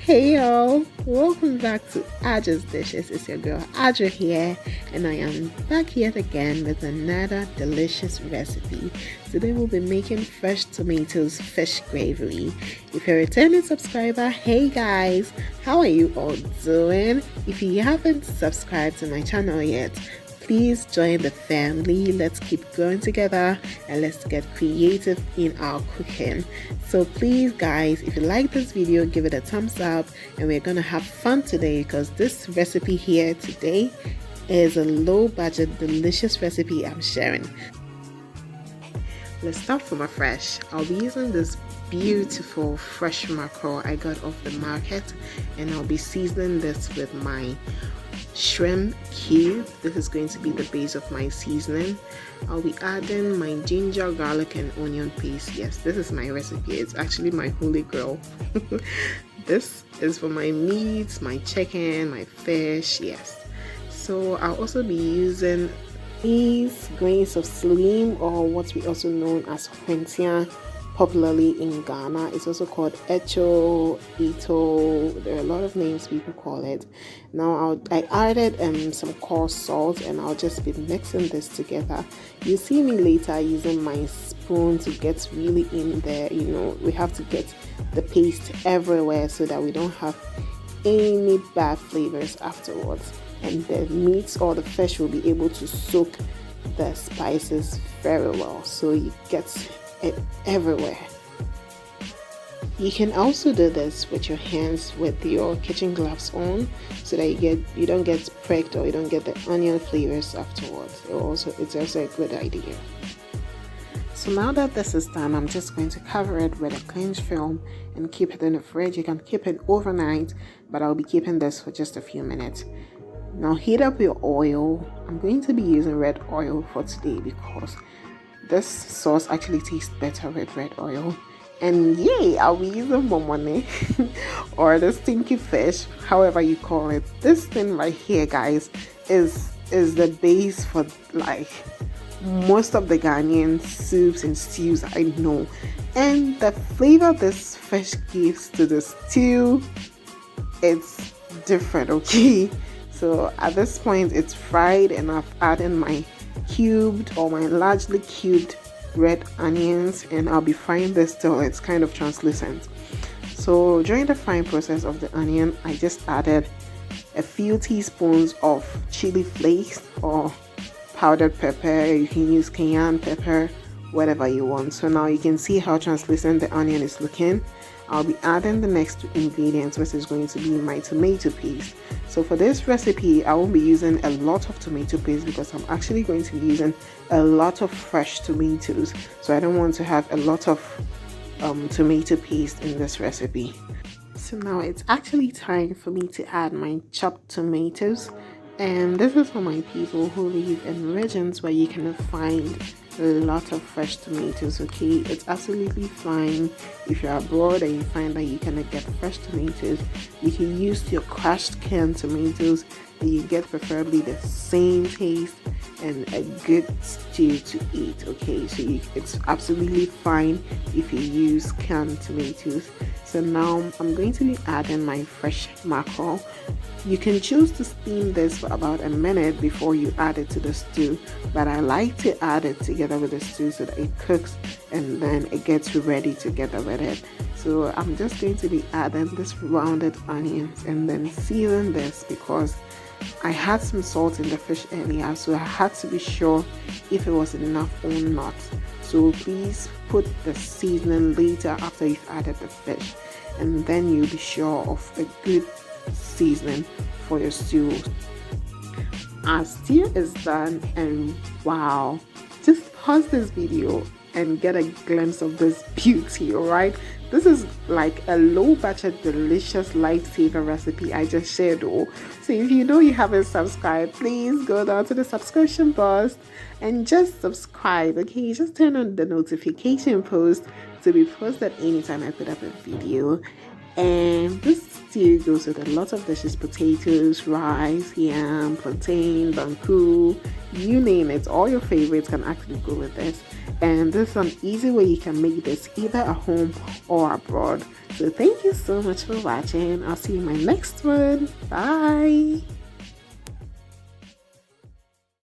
Hey y'all, welcome back to Adjoasdishes. It's your girl Adjo here, and I am back yet again with another delicious recipe. Today we'll be making fresh tomatoes fish gravy. If you're a returning subscriber, hey guys, how are you all doing? If you haven't subscribed to my channel yet, please join the family. Let's keep growing together and let's get creative in our cooking. So please guys, if you like this video, give it a thumbs up, and we're gonna have fun today because this recipe here today is a low budget delicious recipe I'm sharing. Let's start from a fresh. I'll be using this beautiful fresh mackerel I got off the market, and I'll be seasoning this with my shrimp cube. This is going to be the base of my seasoning. I'll be adding my ginger, garlic and onion paste. Yes, this is my recipe. It's actually my holy grail. This is for my meats, my chicken, my fish. Yes, so I'll also be using these grains of slim, or what we also know as quentia, popularly in Ghana. It's also called echo, ito. There are a lot of names people call it. Now I added some coarse salt, and I'll just be mixing this together. You see me later using my spoon to get really in there. You know, we have to get the paste everywhere so that we don't have any bad flavors afterwards, and the meats or the fish will be able to soak the spices very well, so you get it everywhere. You can also do this with your hands with your kitchen gloves on, so that you don't get pricked or you don't get the onion flavors afterwards. It's also a good idea. So now that this is done, I'm just going to cover it with a cling film and keep it in the fridge. You can keep it overnight, but I'll be keeping this for just a few minutes. Now heat up your oil. I'm going to be using red oil for today because this sauce actually tastes better with red oil. And yay, I'll be using momone or the stinky fish, however you call it. This thing right here, guys, is the base for like most of the Ghanaian soups and stews I know. And the flavor this fish gives to the stew, it's different, okay? So at this point it's fried, and I've added my cubed or my largely cubed red onions, and I'll be frying this till it's kind of translucent. So during the frying process of the onion, I just added a few teaspoons of chili flakes or powdered pepper. You can use cayenne pepper, whatever you want. So now you can see how translucent the onion is looking. I'll be adding the next ingredients, which is going to be my tomato paste. So for this recipe, I won't be using a lot of tomato paste because I'm actually going to be using a lot of fresh tomatoes. So I don't want to have a lot of tomato paste in this recipe. So now it's actually time for me to add my chopped tomatoes. And this is for my people who live in regions where you cannot find a lot of fresh tomatoes, okay? It's absolutely fine if you're abroad and you find that you cannot get fresh tomatoes. You can use your crushed canned tomatoes, and you get preferably the same taste and a good stew to eat, okay? So it's absolutely fine if you use canned tomatoes. So now I'm going to be adding my fresh mackerel. You can choose to steam this for about a minute before you add it to the stew, but I like to add it together with the stew so that it cooks and then it gets ready together with it. So I'm just going to be adding this rounded onions and then season this because I had some salt in the fish earlier, so I had to be sure if it was enough or not. So please put the seasoning later after you've added the fish, and then you'll be sure of a good seasoning for your stew. Our stew is done, and wow, just pause this video and get a glimpse of this beauty. All right, this is like a low budget delicious lifesaver recipe I just shared. So if you know you haven't subscribed, please go down to the subscription box and just subscribe, okay? Just turn on the notification post to be posted anytime I put up a video. And this stew goes with a lot of dishes: potatoes, rice, yam, plantain, banku, you name it. All your favorites can actually go with this. And this is an easy way you can make this either at home or abroad. So thank you so much for watching. I'll see you in my next one. Bye.